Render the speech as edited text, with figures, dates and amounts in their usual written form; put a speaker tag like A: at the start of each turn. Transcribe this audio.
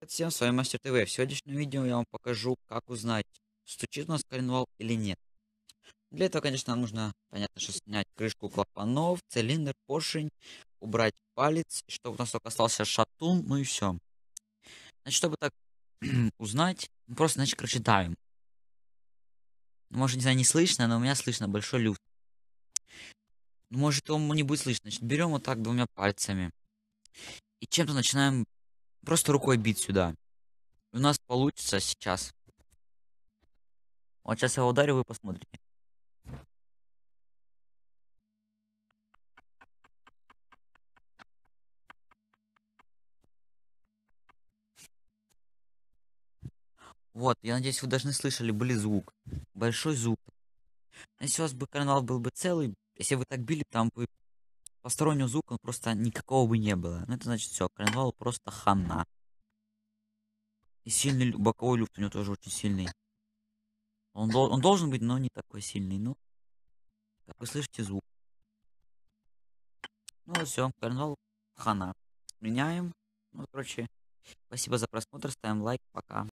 A: Всем, с вами Мастер ТВ. В сегодняшнем видео я вам покажу, как узнать, стучит у нас коленвал или нет. Для этого, конечно, нам нужно, понятно, что снять крышку клапанов, цилиндр, поршень, убрать палец, чтобы у нас только остался шатун, ну и все. Значит, чтобы так узнать, мы просто, значит, короче, давим. Может, не знаю, не слышно, но у меня слышно большой люфт. Может, его не будет слышно. Значит, берем вот так двумя пальцами и чем-то начинаем просто рукой бить сюда. И у нас получится сейчас. Вот сейчас я ударю, вы посмотрите. Вот, я надеюсь, вы должны слышали, были звук. Большой звук. Если у вас бы канал был бы целый, если вы так били, там бы постороннего звука просто никакого бы не было. Ну это значит все, канал просто хана. И сильный боковой люфт у него тоже очень сильный. Он должен быть, но не такой сильный. Ну, как вы слышите звук. Ну все, канал хана. Меняем. Ну, короче, спасибо за просмотр, ставим лайк, пока.